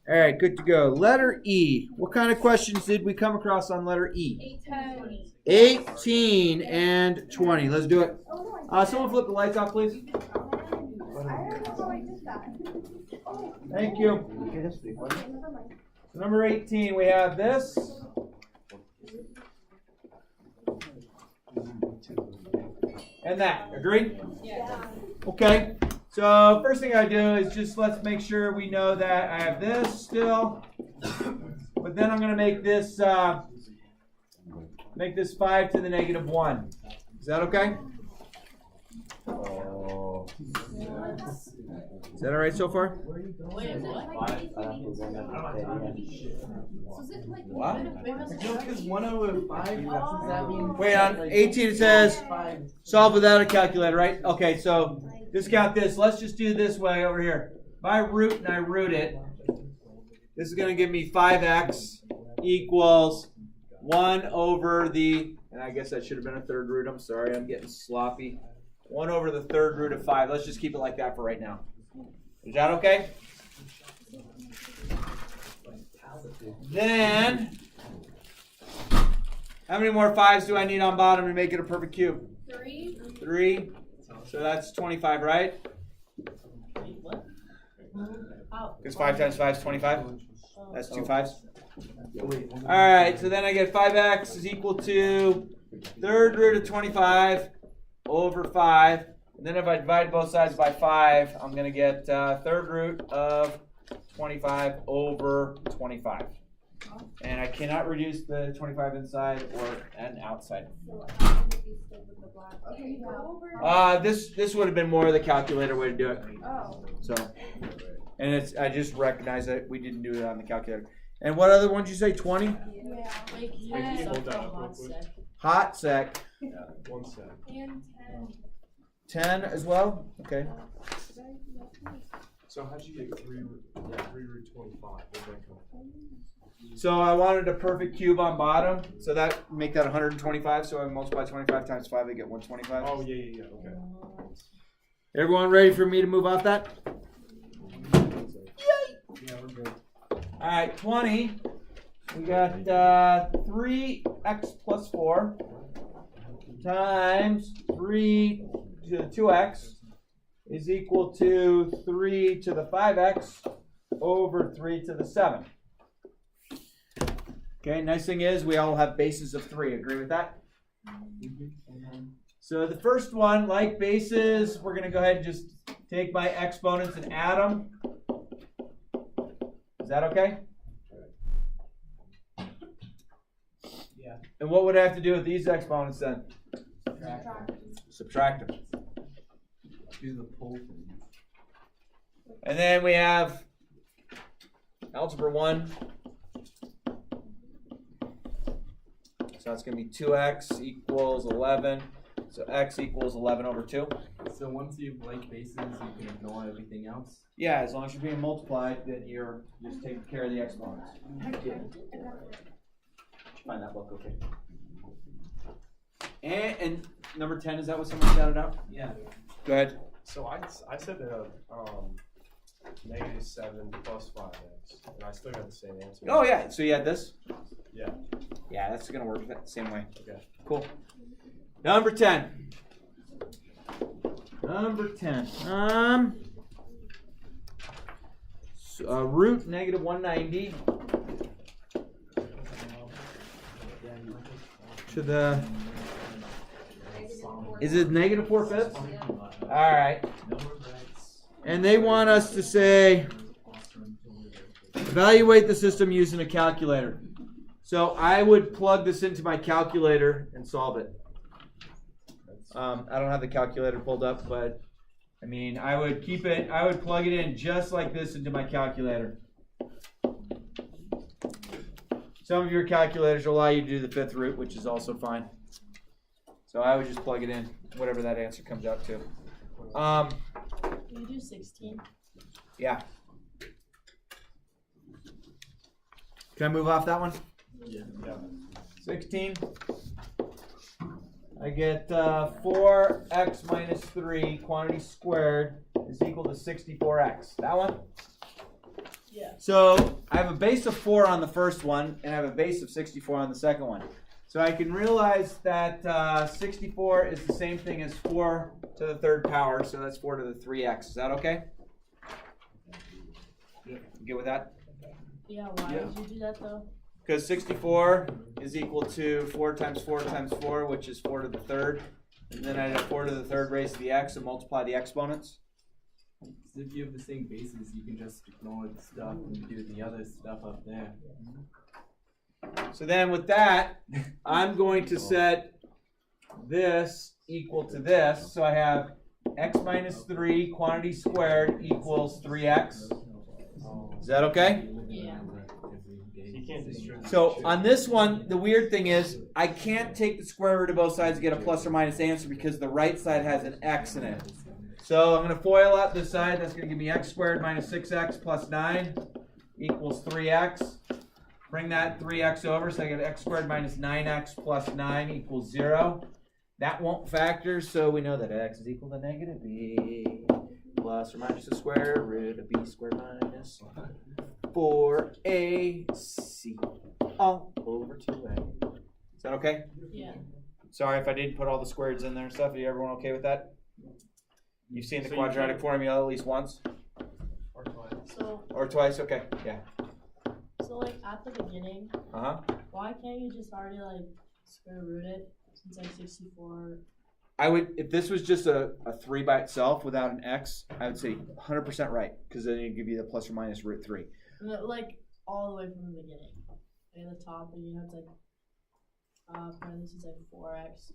All right, good to go. Letter E. What kind of questions did we come across on letter E? 18 and 20. Let's do it. Someone flip the lights off, please. Thank you. So number 18, we have this. And that. Agreed? Yeah. Okay. So first thing I do is just let's make sure we know that I have this still. But then I'm going to make this 5 to the negative 1. Is that okay? Is that all right so far? What? Because 1 over 5, does that mean? Wait, on 18 it says solve without a calculator, right? Okay, so discount this. Let's just do this way over here. If I root and I root it, this is going to give me 5x equals 1 over the, and I guess that should have been a third root. I'm sorry, I'm getting sloppy. 1 over the third root of 5. Let's just keep it like that for right now. Is that okay? Then, how many more 5s do I need on bottom to make it a perfect cube? 3. 3. So that's 25, right? Because 5 times 5 is 25. That's 2 5s. All right, so then I get 5x is equal to third root of 25 over 5. And then if I divide both sides by 5, I'm going to get third root of 25 over 25. And I cannot reduce the 25 inside or and outside. This would have been more of the calculator way to do it. So, and it's I just recognize that we didn't do it on the calculator. And what other one did you say? 20? Hot sec. Yeah, 1 sec. And 10 as well? Okay. So how'd you get 3 root 25? Where'd that come from? So I wanted a perfect cube on bottom, so that make that 125. So I multiply 25 times 5, I get 125. Oh yeah. Okay. Everyone ready for me to move off that? Yeah, we're good. All right, 20. We got 3x plus 4 times 3 to the 2x is equal to 3 to the 5x over 3 to the 7. Okay, nice thing is we all have bases of 3. Agree with that? So the first one, like bases, we're going to go ahead and just take my exponents and add them. Is that okay? Yeah. And what would I have to do with these exponents then? Subtract them. Do the pull thing. And then we have algebra 1. So that's going to be 2x equals 11. So x equals 11 over 2. So once you have blank bases, you can ignore everything else? Yeah, as long as you're being multiplied, then you're just taking care of the exponents. Heck yeah. Find that book, okay. And number 10, is that what someone shouted out? Yeah. Go ahead. So I said negative 7 plus 5x, and I still got the same answer. Oh, yeah. So you had this? Yeah. Yeah, that's going to work the same way. Okay. Cool. Number 10. Number 10. Root negative 190 to the, is it negative 4/5? All right. And they want us to say, evaluate the system using a calculator. So I would plug this into my calculator and solve it. I don't have the calculator pulled up, but I mean, I would plug it in just like this into my calculator. Some of your calculators will allow you to do the 5th root, which is also fine. So I would just plug it in, whatever that answer comes out to. Can you do 16? Yeah. Can I move off that one? Yeah. 16. I get 4x minus 3 quantity squared is equal to 64x. That one? Yeah. So I have a base of 4 on the first one, and I have a base of 64 on the second one. So I can realize that 64 is the same thing as 4 to the third power, so that's 4 to the 3x. Is that okay? You good with that? Yeah, why did you do that though? Because 64 is equal to 4 times 4 times 4, which is 4 to the third. And then I have 4 to the third raised to the x and multiply the exponents. So if you have the same bases, you can just ignore the stuff and do the other stuff up there. So then with that, I'm going to set this equal to this. So I have x minus 3 quantity squared equals 3x. Is that okay? Yeah. So on this one, the weird thing is I can't take the square root of both sides to get a plus or minus answer because the right side has an x in it. So I'm going to FOIL out this side. That's going to give me x squared minus 6x plus 9 equals 3x. Bring that 3x over, so I get x squared minus 9x plus 9 equals 0. That won't factor, so we know that x is equal to negative b plus or minus the square root of b squared minus 4ac all over 2a. Is that okay? Yeah. Sorry if I didn't put all the squares in there and stuff. Are you everyone okay with that? You've seen the quadratic formula at least once? Or twice? Okay, yeah. So like at the beginning, why can't you just already like square root it since like 64? I would, if this was just a 3 by itself without an x, I would say 100% right, because then it'd give you the plus or minus root 3. Like all the way from the beginning. Like at the top, and you know it's like parentheses like 4x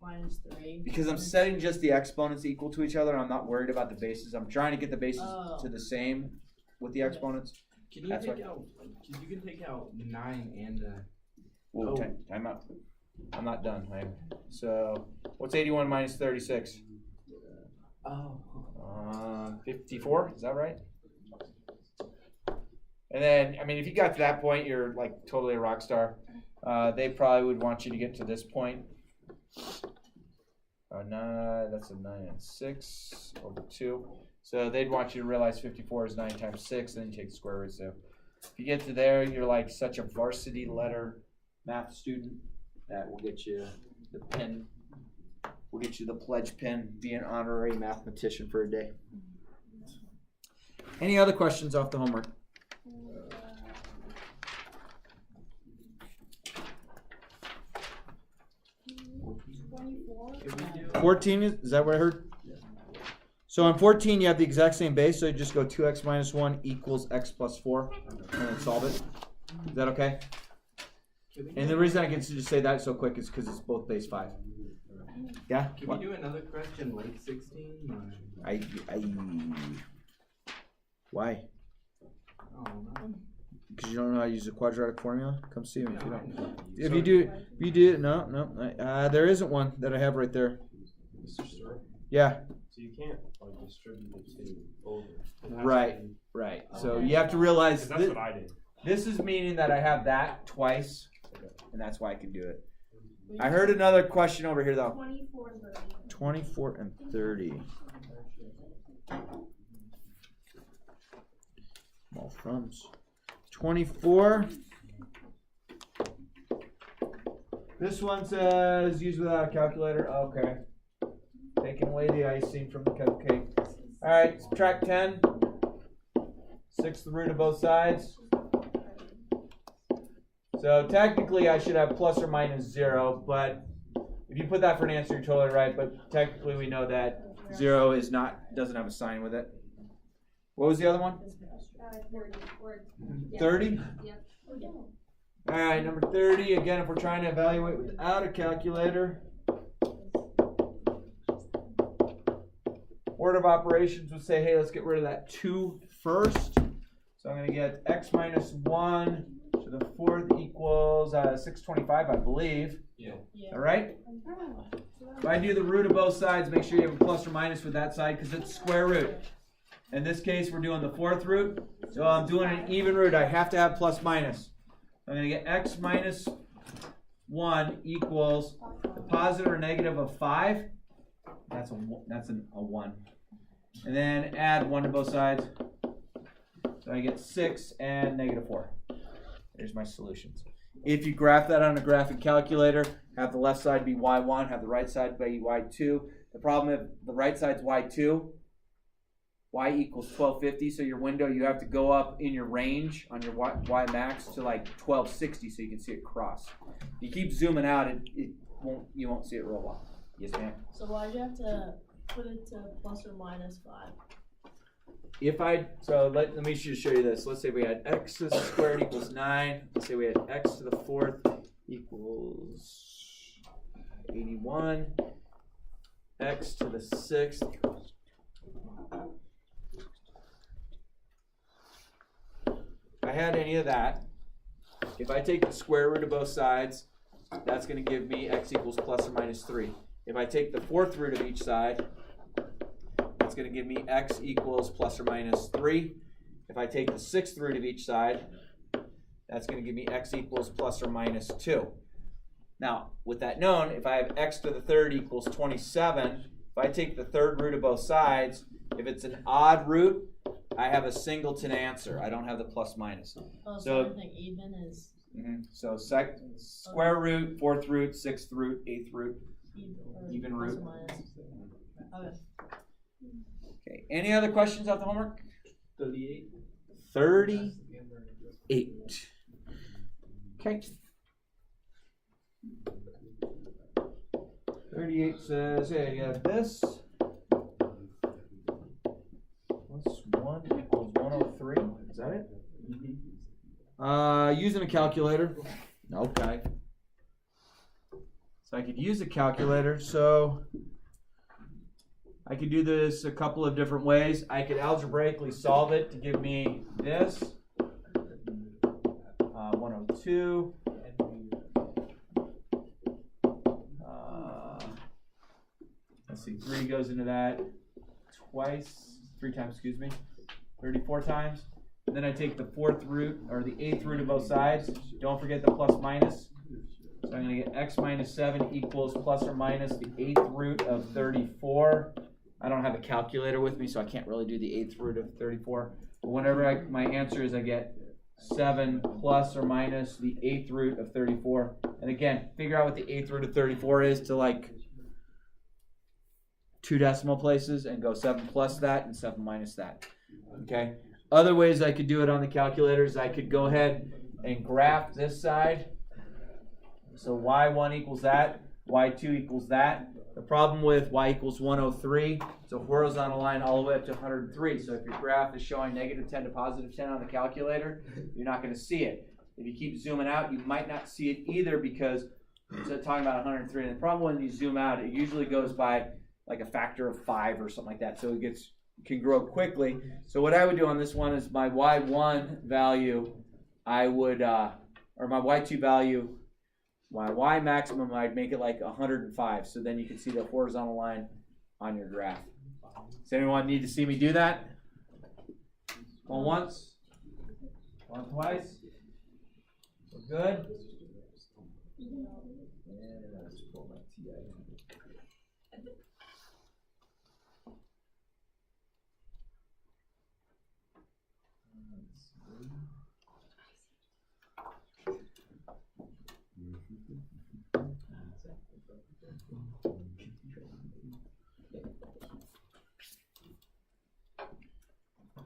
minus 3. Because I'm setting just the exponents equal to each other, I'm not worried about the bases. I'm trying to get the bases to the same with the exponents. Can you take out? Because you can take out 9 and. Whoa, time out. I'm not done. So, what's 81 minus 36? 54. Is that right? And then, I mean, if you got to that point, you're like totally a rock star. They probably would want you to get to this point. That's a 9 and 6 over 2. So they'd want you to realize 54 is 9 times 6, then you take the square root. So if you get to there, you're like such a varsity letter math student that will get you the pin. We'll get you the pledge pin, be an honorary mathematician for a day. Any other questions off the homework? 14, is that what I heard? So on 14, you have the exact same base, so you just go 2x minus 1 equals x plus 4, and then solve it. Is that okay? And the reason I can just say that so quick is because it's both base 5. Yeah? Can we do another question like 16? Why? Oh, no. Because you don't know how to use the quadratic formula? Come see me if you don't. If you do, no. There isn't one that I have right there. Yeah. So you can't like distribute it to over. Right. So you have to realize that's what I did. This is meaning that I have that twice, and that's why I can do it. I heard another question over here though. 24 and 30. Small thumbs. 24. This one says use without a calculator. Okay. Taking away the icing from the cupcake. Alright, subtract 10. 6 the root of both sides. So technically I should have plus or minus 0, but if you put that for an answer, you're totally right. But technically we know that 0 is doesn't have a sign with it. What was the other one? 30? Yep. Alright, number 30. Again, if we're trying to evaluate without a calculator, order of operations would say, hey, let's get rid of that 2 first. So I'm going to get x minus 1 to the 4th equals 625, I believe. Yeah. All right? If I do the root of both sides, make sure you have a plus or minus with that side because it's square root. In this case, we're doing the 4th root. So I'm doing an even root. I have to have plus minus. I'm going to get x minus 1 equals the positive or negative of 5. That's a 1. And then add 1 to both sides. So I get 6 and -4. There's my solutions. If you graph that on a graphic calculator, have the left side be y1, have the right side be y2. The problem if the right side's y2, y equals 1250, so your window, you have to go up in your range on your y max to like 1260 so you can see it cross. If you keep zooming out, you won't see it real well. Yes, ma'am? So why'd you have to put it to plus or minus 5? Let me just show you this. Let's say we had x to the squared equals 9. Let's say we had x to the 4th equals 81. X to the 6th. If I had any of that, if I take the square root of both sides, that's going to give me x equals plus or minus 3. If I take the 4th root of each side, that's going to give me x equals plus or minus 3. If I take the 6th root of each side, that's going to give me x equals plus or minus 2. Now, with that known, if I have x to the 3rd equals 27, if I take the 3rd root of both sides, if it's an odd root, I have a singleton answer. I don't have the plus minus. Oh, So- everything even is So square root, 4th root, 6th root, 8th root, even Even plus root. or minus. Okay. Okay, any other questions off the homework? 38. 38. Okay. 38 says, hey, you have this. Plus 1 equals 103. Is that it? Using a calculator. Okay. So I could use a calculator. So I could do this a couple of different ways. I could algebraically solve it to give me this. 102. Let's see, 3 goes into that twice, 3 times, excuse me, 34 times. And then I take the 4th root, or the 8th root of both sides. Don't forget the plus minus. So I'm going to get x minus 7 equals plus or minus the 8th root of 34. I don't have a calculator with me, so I can't really do the 8th root of 34. But whenever my answer is, I get 7 plus or minus the 8th root of 34. And again, figure out what the 8th root of 34 is to like 2 decimal places and go 7 plus that and 7 minus that. Okay. Other ways I could do it on the calculator is I could go ahead and graph this side. So y1 equals that, y2 equals that. The problem with y equals 103, it's a horizontal line all the way up to 103. So if your graph is showing -10 to +10 on the calculator, you're not going to see it. If you keep zooming out, you might not see it either because it's talking about 103. And the problem when you zoom out, it usually goes by like a factor of 5 or something like that. So it can grow quickly. So what I would do on this one is my y1 value, I would, or my y2 value, my y maximum, I'd make it like 105. So then you can see the horizontal line on your graph. Does anyone need to see me do that? Going once? Going twice? We're good? And let's pull my TI in.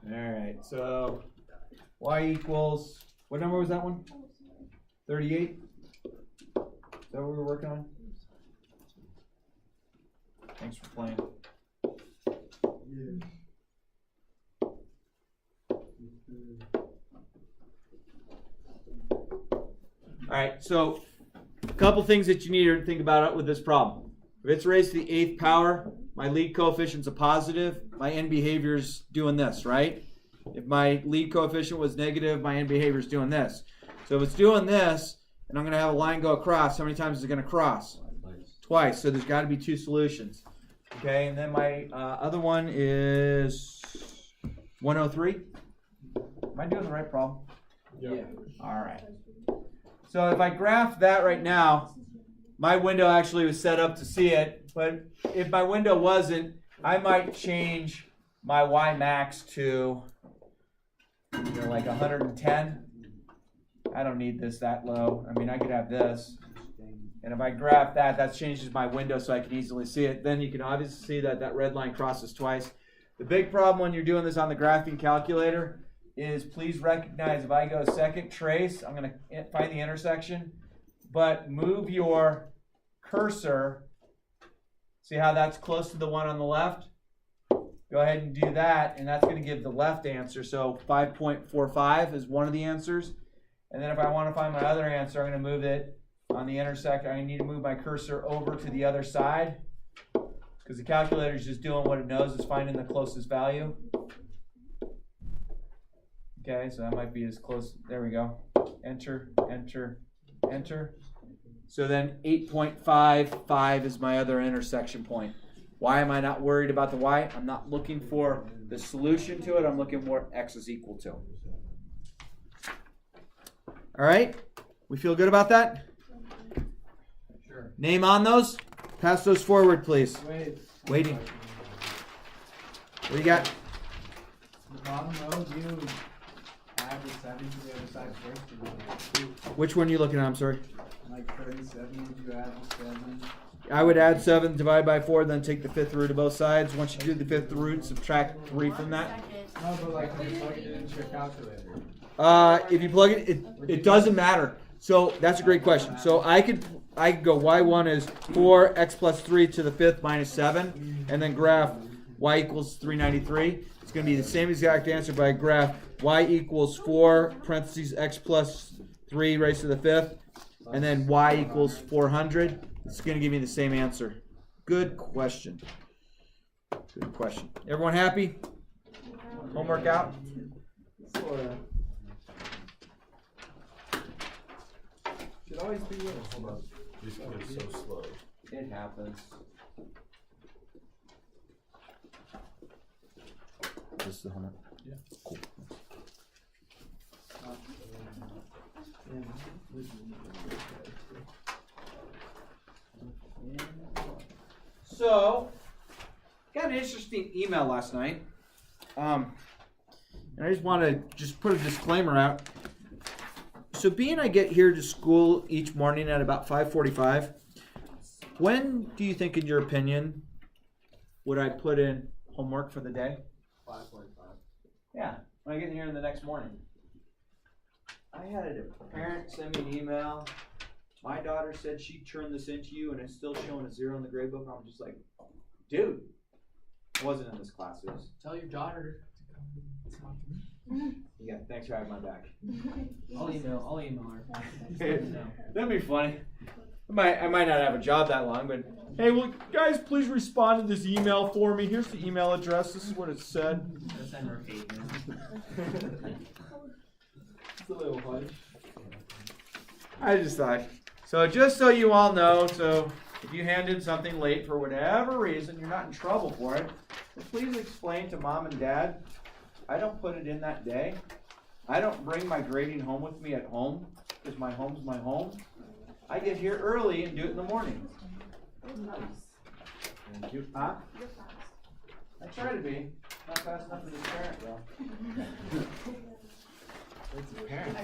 Alright, so y equals, what number was that one? 38? Is that what we were working on? Thanks for playing. Alright, so a couple things that you need to think about with this problem. If it's raised to the 8th power, my lead coefficient's a positive, my end behavior's doing this, right? If my lead coefficient was negative, my end behavior's doing this. So if it's doing this, and I'm going to have a line go across, how many times is it going to cross? Twice. So there's got to be 2 solutions. Okay, and then my other one is 103. Am I doing the right problem? Yeah. All right. So if I graph that right now, my window actually was set up to see it, but if my window wasn't, I might change my y max to like 110. I don't need this that low. I mean, I could have this. And if I graph that, that changes my window so I can easily see it. Then you can obviously see that that red line crosses twice. The big problem when you're doing this on the graphing calculator is please recognize if I go second trace, I'm going to find the intersection. But move your cursor. See how that's close to the one on the left? Go ahead and do that, and that's going to give the left answer. So 5.45 is one of the answers. And then if I want to find my other answer, I'm going to move it on the intersect. I need to move my cursor over to the other side because the calculator is just doing what it knows, is finding the closest value. Okay, so that might be as close. There we go. Enter, enter, enter. So then 8.55 is my other intersection point. Why am I not worried about the y? I'm not looking for the solution to it. I'm looking for what x is equal to. All right? We feel good about that? Sure. Name on those? Pass those forward, please. Waiting. What do you got? The bottom row, you add the 7 to the other side first. Which one are you looking at? I'm sorry. Like 37, you add the 7. I would add 7, divide by 4, then take the fifth root of both sides. Once you do the fifth root, subtract 3 from that. No, but like when you plug it into your calculator. If you plug it, it doesn't matter. So that's a great question. So I could go y1 is 4x plus 3 to the fifth minus 7, and then graph y equals 393. It's going to be the same exact answer, but I graph y equals 4 parentheses x plus 3 raised to the fifth, and then y equals 400. It's going to give me the same answer. Good question. Good question. Everyone happy? Homework out? Should always be with us. Hold on. This is so slow. It happens. This is the homework? Yeah. Cool. So, got an interesting email last night. And I just want to put a disclaimer out. So being I get here to school each morning at about 5:45, when do you think, in your opinion, would I put in homework for the day? 5:45. Yeah, when I get here in the next morning. I had a parent send me an email. My daughter said she turned this into you and it's still showing a 0 in the grade book. I'm just like, dude, I wasn't in this class. It was. Tell your daughter to come talk to me. Yeah, thanks for having my back. I'll email her. That'd be funny. I might not have a job that long, but hey, well, guys, please respond to this email for me. Here's the email address. This is what it said. Just send her hate mail. It's a little funny. I just thought. So just so you all know, so if you hand in something late for whatever reason, you're not in trouble for it, please explain to mom and dad, I don't put it in that day. I don't bring my grading home with me at home because my home's my home. I get here early and do it in the morning. Thank you. Huh? I try to be. Not fast enough for this parent, though. It's a parent.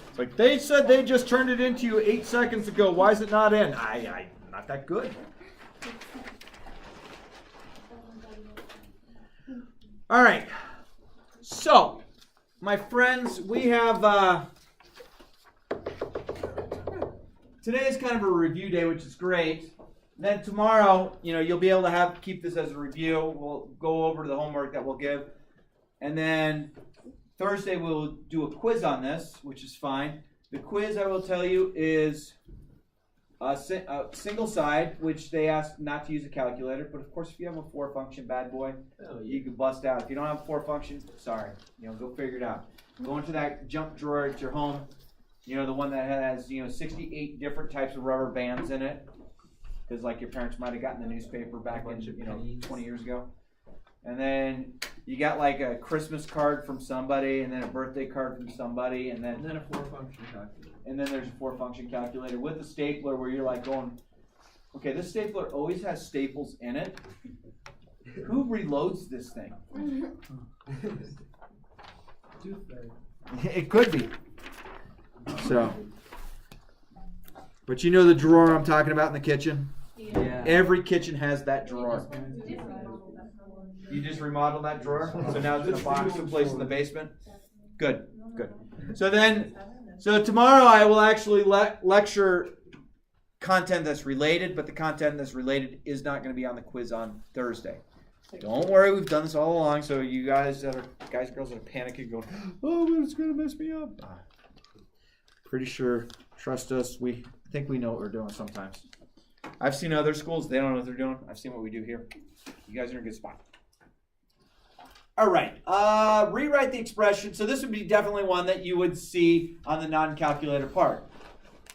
It's like, they said they just turned it into you 8 seconds ago. Why is it not in? I not that good. All right. So, my friends, we have today is kind of a review day, which is great. Then tomorrow, you'll be able to keep this as a review. We'll go over the homework that we'll give. And then Thursday we'll do a quiz on this, which is fine. The quiz, I will tell you, is a single side, which they ask not to use a calculator. But of course, if you have a 4-function bad boy, you can bust out. If you don't have a 4-function, sorry, go figure it out. Go into that junk drawer at your home. The one that has 68 different types of rubber bands in it, because like your parents might have gotten the newspaper back in 20 years ago. And then you got like a Christmas card from somebody, and then a birthday card from somebody, and then a 4-function calculator. And then there's a 4-function calculator with a stapler where you're like going, okay, this stapler always has staples in it. Who reloads this thing? It could be. So, but you know the drawer I'm talking about in the kitchen? Yeah. Every kitchen has that drawer. You just remodeled that drawer? So now it's in a box someplace in the basement? Good, good. So tomorrow I will actually lecture content that's related, but the content that's related is not going to be on the quiz on Thursday. Don't worry, we've done this all along, so you guys and girls that are panicking going, oh, but it's going to mess me up. Pretty sure, trust us, I think we know what we're doing sometimes. I've seen other schools, they don't know what they're doing. I've seen what we do here. You guys are in a good spot. All right, rewrite the expression. So this would be definitely one that you would see on the non-calculator part.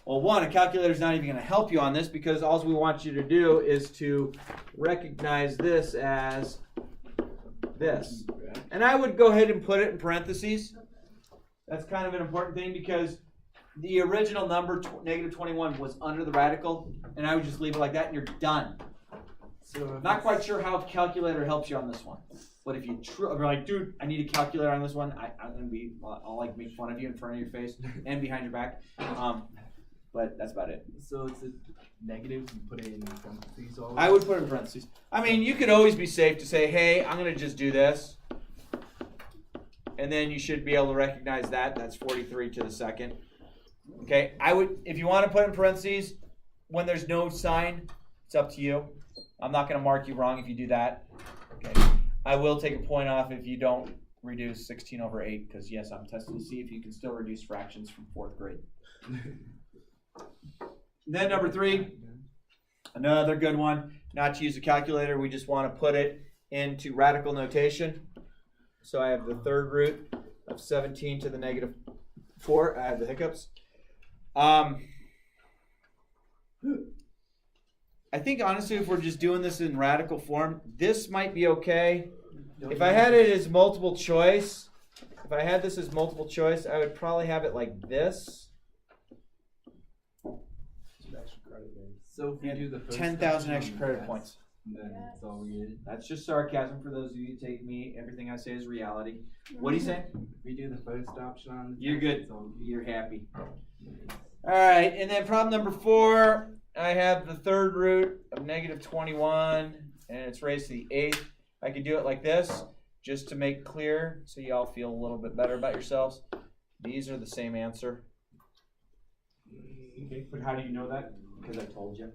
Well, one, a calculator is not even going to help you on this because all we want you to do is to recognize this as this. And I would go ahead and put it in parentheses. That's kind of an important thing because the original number, negative 21, was under the radical, and I would just leave it like that, and you're done. So not quite sure how calculator helps you on this one. But if you're like, dude, I need a calculator on this one, I'll like make fun of you in front of your face and behind your back. But that's about it. So it's a negative, you put it in parentheses always? I would put it in parentheses. I mean, you could always be safe to say, hey, I'm going to just do this. And then you should be able to recognize that. That's 43 to the second. Okay, if you want to put in parentheses, when there's no sign, it's up to you. I'm not going to mark you wrong if you do that. Okay. I will take a point off if you don't reduce 16 over 8, because yes, I'm testing to see if you can still reduce fractions from 4th grade. Then number 3, another good one, not to use a calculator, we just want to put it into radical notation. So I have the 3rd root of 17 to the negative 4. I have the hiccups. I think honestly, if we're just doing this in radical form, this might be okay. If I had it as multiple choice, if I had this as multiple choice, I would probably have it like this. So if you do the first 10,000 extra credit points. Then it's all good. That's just sarcasm for those of you who take me. Everything I say is reality. What do you say? If we do the first option on the You're test, good. it's all good. You're happy. All right, and then problem number 4, I have the 3rd root of negative 21, and it's raised to the 8th. I could do it like this, just to make clear, so you all feel a little bit better about yourselves. These are the same answer. Okay, but how do you know that? Because I told you.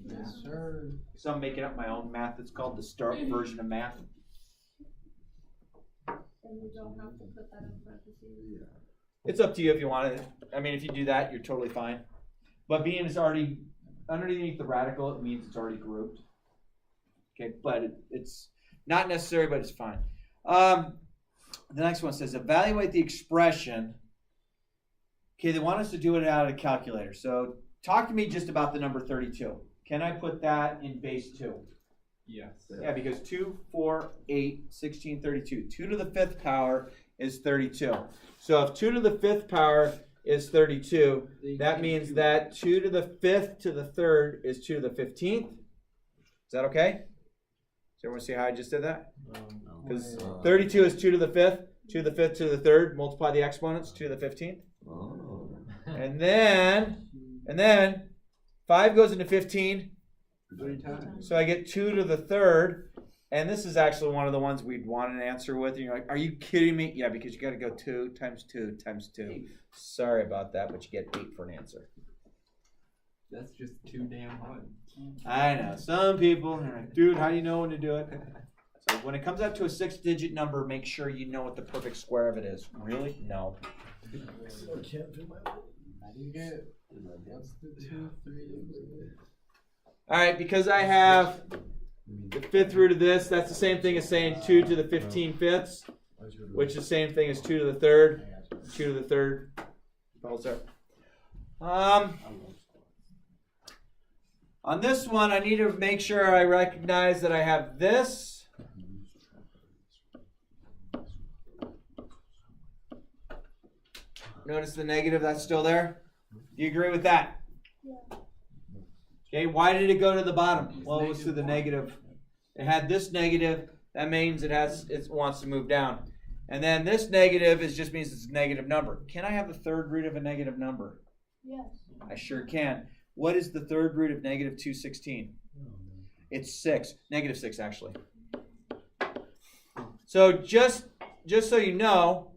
Yes, sir. So I'm making up my own math. It's called the start version of math. And you don't have to put that in parentheses. It's up to you if you want it. I mean, if you do that, you're totally fine. But being it's already underneath the radical, it means it's already grouped. Okay, but it's not necessary, but it's fine. The next one says, evaluate the expression. Okay, they want us to do it out of a calculator. So talk to me just about the number 32. Can I put that in base 2? Yes. Yeah, because 2, 4, 8, 16, 32. 2 to the 5th power is 32. So if 2 to the 5th power is 32, that means that 2 to the 5th to the 3rd is 2 to the 15th. Is that okay? Does everyone see how I just did that? Because 32 is 2 to the 5th, 2 to the 5th to the 3rd, multiply the exponents, 2 to the 15th. And then 5 goes into 15. 3 times. So I get 2 to the 3rd. And this is actually one of the ones we'd want an answer with. And you're like, are you kidding me? Yeah, because you got to go 2 times 2 times 2. Sorry about that, but you get 8 for an answer. That's just too damn hard. I know. Some people are like, dude, how do you know when to do it? So when it comes out to a 6-digit number, make sure you know what the perfect square of it is. Really? No. All right, because I have the 5th root of this, that's the same thing as saying 2 to the 15/5, which is the same thing as 2 to the 3rd. 2 to the 3rd. Follows there. On this one, I need to make sure I recognize that I have this. Notice the negative, that's still there? Do you agree with that? Yeah. Okay, why did it go to the bottom? Well, it was to the negative. It had this negative. That means it wants to move down. And then this negative just means it's a negative number. Can I have the third root of a negative number? Yes. I sure can. What is the third root of negative 216? It's 6. Negative 6, actually. So just so you know,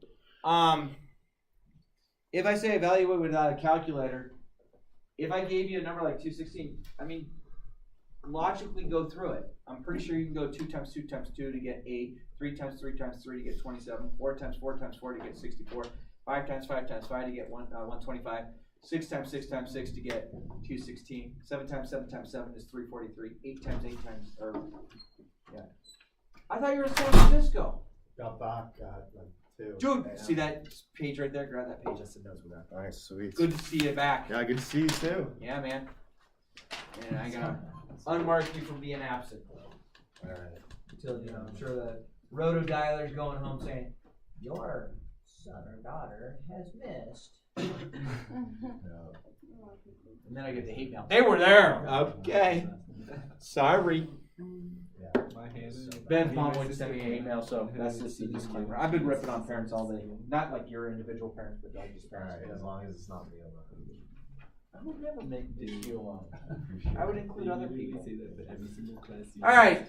if I say evaluate without a calculator, if I gave you a number like 216, I mean, logically go through it. I'm pretty sure you can go 2 times 2 times 2 to get 8, 3 times 3 times 3 to get 27, 4 times 4 times 4 to get 64, 5 times 5 times 5 to get 125, 6 times 6 times 6 to get 216, 7 times 7 times 7 is 343, 8 times 8 times, yeah. I thought you were in San Francisco. Got back at like 2. Dude, see that page right there? Grab that page. Justin knows where that. Alright, sweet. Good to see you back. Yeah, good to see you too. Yeah, man. And I gotta unmark you from being absent. Alright. Until, you know, I'm sure the rotodialer's going home saying, your son or daughter has missed. And then I get the hate mail. They were there. Okay. Sorry. My hand. Ben's mom wouldn't send me an email, so that's just a disclaimer. I've been ripping on parents all day. Not like your individual parents, but like just parents. Alright, as long as it's not me. I would never make this deal I would include other people. All right.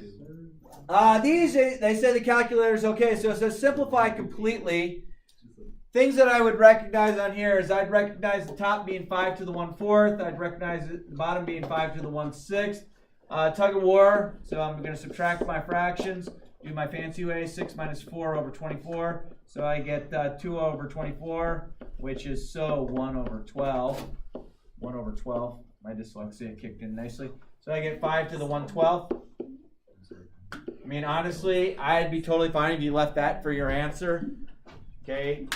These, they say the calculator's okay, so it says simplify completely. Things that I would recognize on here is I'd recognize the top being 5 to the 1/4. I'd recognize the bottom being 5 to the 1/6. Tug of war, so I'm going to subtract my fractions, do my fancy way, 6 minus 4 over 24. So I get 2 over 24, which is 1 over 12. 1 over 12. My dyslexia kicked in nicely. So I get 5 to the 1/12. I mean, honestly, I'd be totally fine if you left that for your answer. Okay?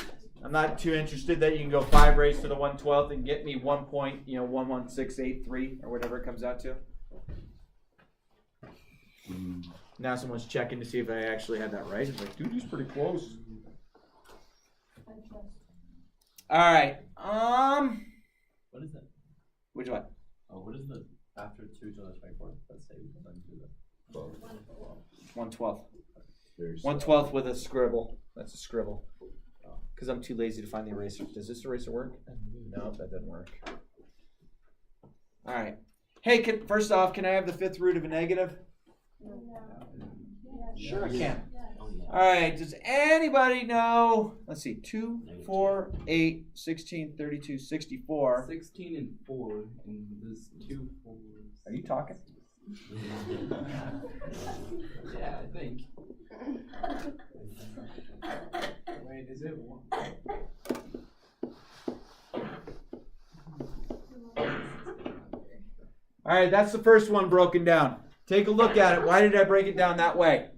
I'm not too interested that you can go 5 raised to the 1/12 and get me 1.11683 or whatever it comes out to. Now someone's checking to see if I actually had that right. It's like, dude, he's pretty close. All right. What is that? Which one? Oh, what is the after 2 to the 24th? Let's say we can do that. 1/12. 1/12 with a scribble. That's a scribble. Because I'm too lazy to find the eraser. Does this eraser work? No, that doesn't work. All right. Hey, first off, can I have the 5th root of a negative? Sure, I can. All right. Does anybody know? Let's see. 2, 4, 8, 16, 32, 64. 16 and 4, and there's 2 4s. Are you talking? Yeah, I think. Wait, is it 1? All right, that's the first one broken down. Take a look at it. Why did I break it down that way?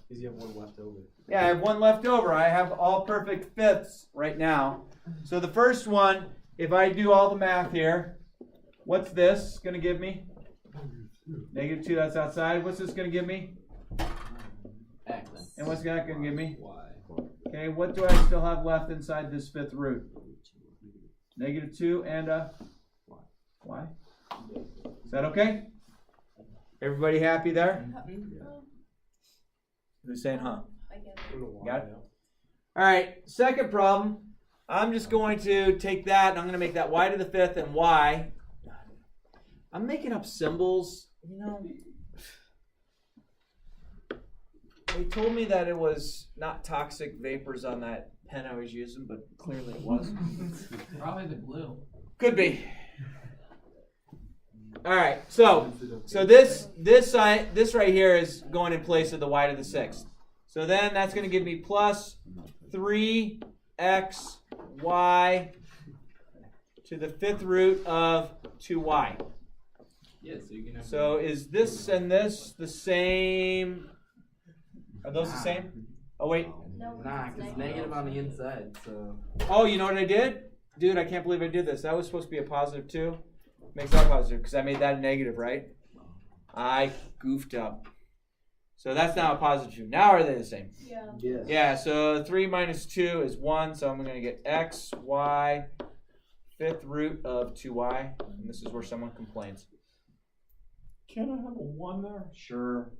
Because you have one left over. Yeah, I have one left over. I have all perfect fifths right now. So the first one, if I do all the math here, what's this going to give me? -2, that's outside. What's this going to give me? X. And what's that going to give me? Y. Okay, what do I still have left inside this 5th root? -2 and a y. Is that okay? Everybody happy there? Who's saying huh? I get Got it? All right, second problem. I'm just going to take that and I'm going to make that y to the 5th and y. I'm making up symbols, you know. They told me that it was not toxic vapors on that pen I was using, but clearly it was. Probably the glue. Could be. All right, so this right here is going in place of the y to the 6th. So then that's going to give me plus 3xy to the 5th root of 2y. Yeah, so you can have. So is this and this the same? Are those the same? Oh wait. Nah, because negative on the inside, so. Oh, you know what I did? Dude, I can't believe I did this. That was supposed to be a positive 2. Makes that positive because I made that a negative, right? I goofed up. So that's now a positive 2. Now are they the same? Yeah. Yes. Yeah, so 3 minus 2 is 1, so I'm going to get x, y, 5th root of 2y. And this is where someone complains. Can I have a 1 there? Sure.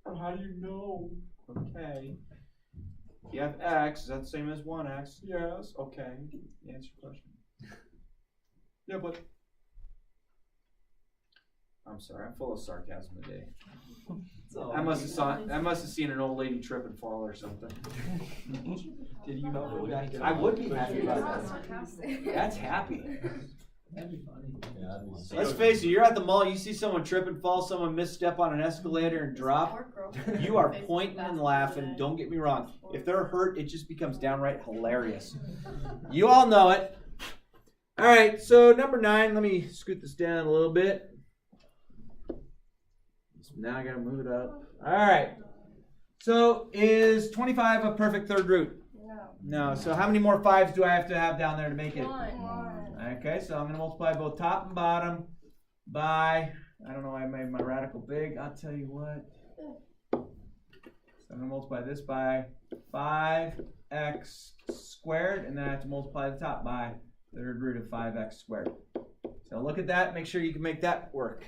Well, how do you know? Okay. You have x, is that the same as 1x? Yes, okay. Answer your question. Yeah, but I'm sorry, I'm full of sarcasm today. I must have seen an old lady trip and fall or something. Did you help with that? I would be happy about that. That's happy. That'd be funny. Let's face it, you're at the mall, you see someone trip and fall, someone misstep on an escalator and drop. You are pointing and laughing, don't get me wrong. If they're hurt, it just becomes downright hilarious. You all know it. Alright, so number 9, let me scoot this down a little bit. Now I gotta move it up. Alright. So is 25 a perfect third root? No. So how many more 5s do I have to have down there to make it? 1. Okay, so I'm gonna multiply both top and bottom by, I don't know why I made my radical big. I'll tell you what. So I'm gonna multiply this by 5x squared, and then I have to multiply the top by the third root of 5x squared. So look at that, make sure you can make that work.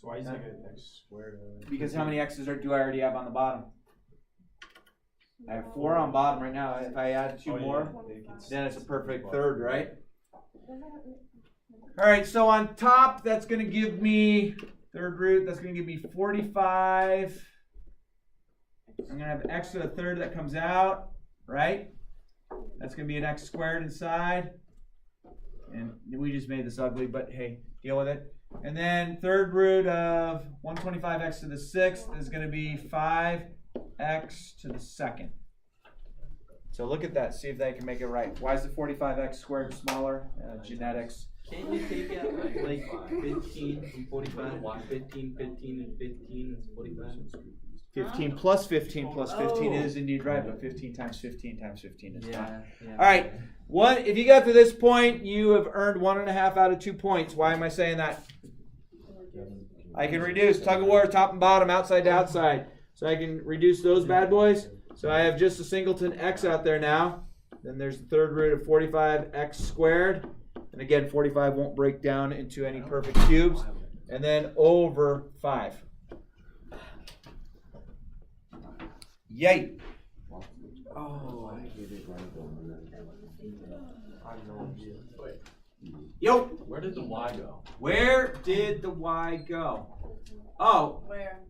So why is it x squared? Because how many x's do I already have on the bottom? I have 4 on bottom right now. If I add 2 more, then it's a perfect third, right? All right, so on top, that's going to give me, third root, that's going to give me 45. I'm going to have x to the third that comes out, right? That's going to be an x squared inside. And we just made this ugly, but hey, deal with it. And then third root of 125x to the 6th is going to be 5x to the 2nd. So look at that. See if they can make it right. Why is the 45x squared smaller? Genetics. Can't you take out like 15 from 45? 15, 15, and 15 is 45? 15 plus 15 plus 15 is indeed right, but 15 times 15 times 15 is not. Yeah. All right. If you got to this point, you have earned 1.5 out of 2 points. Why am I saying that? I can reduce tug of war, top and bottom, outside to outside. So I can reduce those bad boys. So I have just a singleton x out there now. Then there's the third root of 45x squared. And again, 45 won't break down into any perfect cubes. And then over 5. Yay. Oh, I get it right. Yo. Where did the y go? Where did the y go? Oh. Where?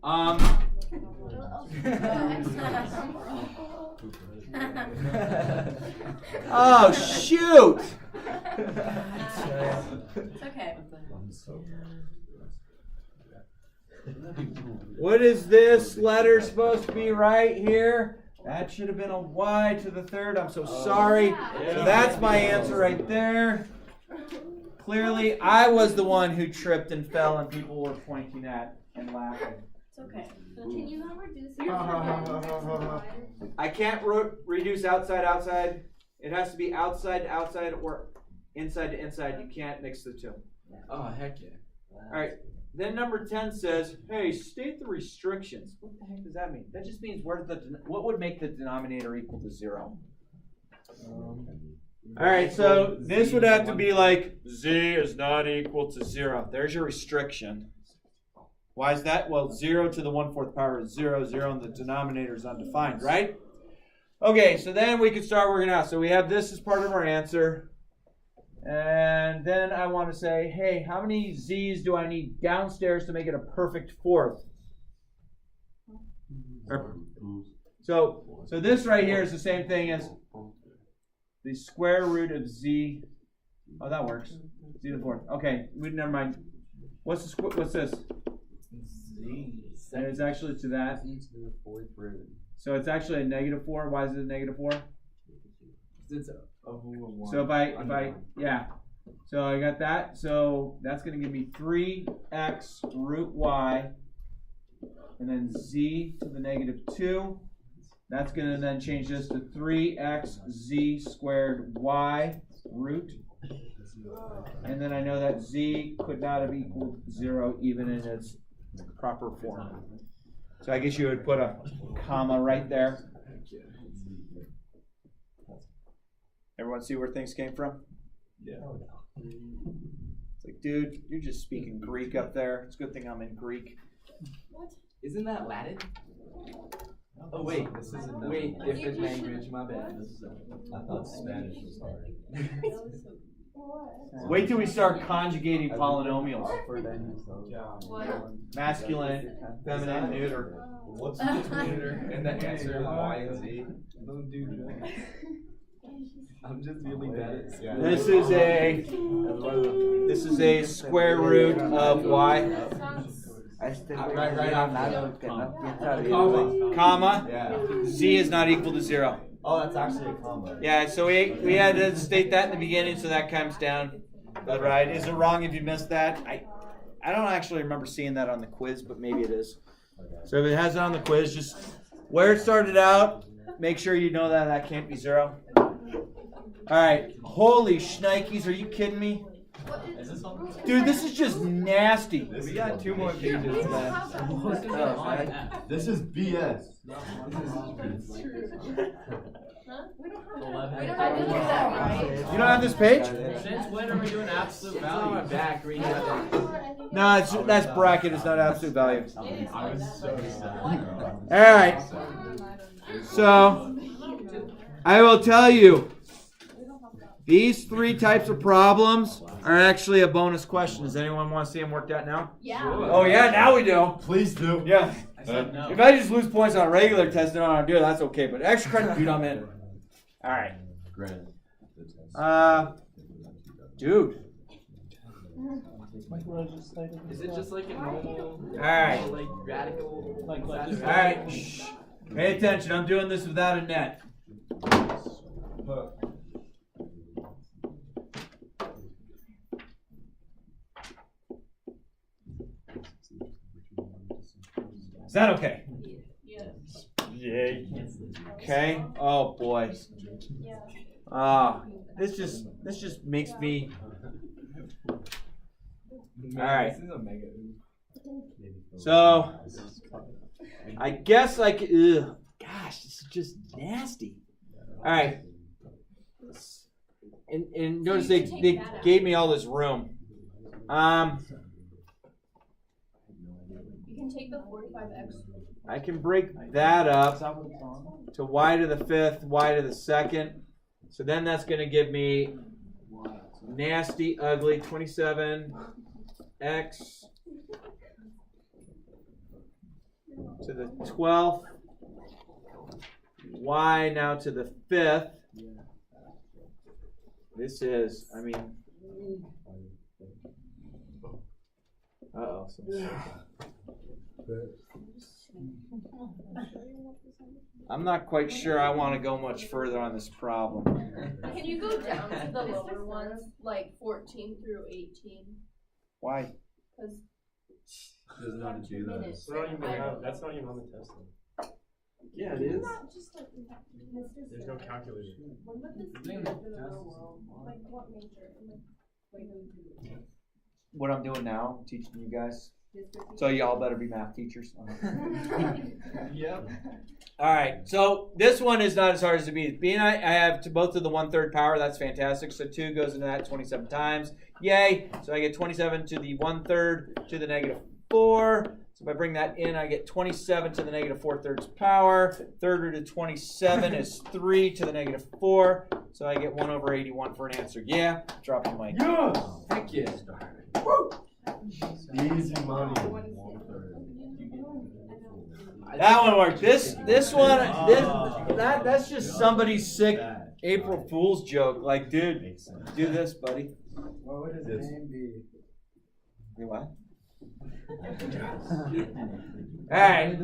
Oh, shoot. It's okay. What is this letter supposed to be right here? That should have been a y to the third. I'm so sorry. So that's my answer right there. Clearly, I was the one who tripped and fell and people were pointing at and laughing. It's okay. Can you not reduce your I can't reduce outside, outside. It has to be outside to outside or inside to inside. You can't mix the two. Oh, heck yeah. All right. Then number 10 says, hey, state the restrictions. What the heck does that mean? That just means what would make the denominator equal to 0? All right, so this would have to be like z is not equal to 0. There's your restriction. Why is that? Well, 0 to the 1/4 power is 0. 0 and the denominator is undefined, right? Okay, so then we can start working out. So we have this as part of our answer. And then I want to say, hey, how many z's do I need downstairs to make it a perfect fourth? So this right here is the same thing as the square root of z. Oh, that works. Z to the fourth. Okay, never mind. What's this? Z. And it's actually to that. So it's actually a -4. Why is it a -4? It's over 1. So if I so I got that. So that's going to give me 3x root y, and then z to the -2. That's going to then change this to 3x z squared y root. And then I know that z could not have equaled 0 even in its proper form. So I guess you would put a comma right there. Everyone see where things came from? Yeah. It's like, dude, you're just speaking Greek up there. It's a good thing I'm in Greek. What? Isn't that Latin? Oh wait, this is wait, different language. My bad. I thought Spanish was hard. Wait till we start conjugating polynomials. Yeah. Masculine, feminine, neuter. What's between and the answer Y and Z? Don't do that. I'm just really bad at Spanish. This is a square root of y, Right on that. comma. Yeah. Z is not equal to 0. Oh, that's actually a comma. Yeah, so we had to state that in the beginning, so that comes down. That's right. Is it wrong if you missed that? I don't actually remember seeing that on the quiz, but maybe it is. So if it has it on the quiz, just where it started out, make sure you know that that can't be 0. All right. Holy shnikes, are you kidding me? Is this one? Dude, this is just nasty. We got 2 more pages left. This is BS. You don't have this page? Since when are we doing absolute value? On my back, reading that. No, that's bracket. It's not absolute value. I was so sad. All right. So I will tell you, these 3 types of problems are actually a bonus question. Does anyone want to see them worked out now? Yeah. Oh yeah, now we do. Please do. Yeah. I said no. If I just lose points on a regular test and I don't know how to do it, that's okay. But extra credit, dude, I'm in. All right. Dude. Is it just like a normal, Alright. like radical, like All right. Shh. Pay attention. I'm doing this without a net. Is that okay? Yes. Yay. Okay. Oh boy. This just makes me. Man, All right. This is a mega oof. So I guess I could. Ugh, gosh, this is just nasty. All right. And notice they gave me all this room. You can take the 45x. I can break that up to y to the 5th, y to the 2nd. So then that's going to give me nasty, ugly 27x to the 12th, y now to the 5th. This is, I mean, uh-oh. I'm not quite sure I want to go much further on this problem. Can you go down to the lower ones, like 14 through 18? Why? Because Doesn't know how to do that. That's not even on the test. Then. Yeah, it is. There's no calculator. When would this be in the real world? Like what major? What I'm doing now, teaching you guys. So y'all better be math teachers. Yep. All right, so this one is not as hard as it be. B and I have to both to the 1/3 power. That's fantastic. So 2 goes into that 27 times. Yay! So I get 27 to the 1/3 to the -4. So if I bring that in, I get 27 to the -4/3 power. 3rd root of 27 is 3 to the -4. So I get 1/81 for an answer. Yeah, drop the mic. Yeah. Heck yeah. Woo! Easy money. That one worked. This one, that's just somebody's sick April Fool's joke. Like, dude, do this, buddy. What would his name be? You what? All right.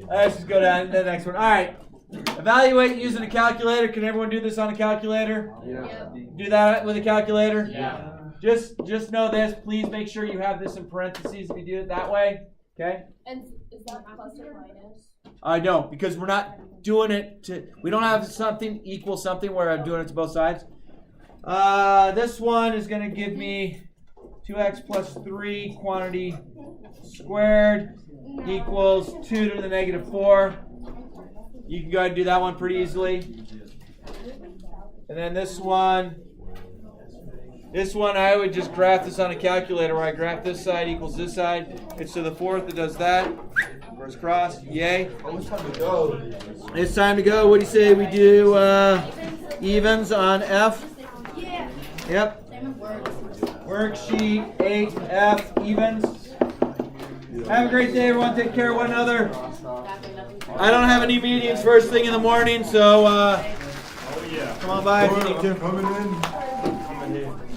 Let's just go down to the next one. All right. Evaluate using a calculator. Can everyone do this on a calculator? Yeah. Do that with a calculator? Yeah. Just know this. Please make sure you have this in parentheses if you do it that way. Okay? And is that plus or minus? I don't, because we're not doing it to. We don't have something equal something where I'm doing it to both sides. This one is going to give me 2x plus 3 quantity squared equals 2 to the -4. You can go ahead and do that one pretty easily. And then this one I would just graph this on a calculator where I graph this side equals this side. It's to the 4th that does that. Fingers crossed. Yay. Oh, it's time to go. It's time to go. What do you say we do evens on F? Yeah. Yep. Worksheet 8F evens. Have a great day, everyone. Take care of one another. I don't have any meetings first thing in the morning, so come on by if you need to. Coming in.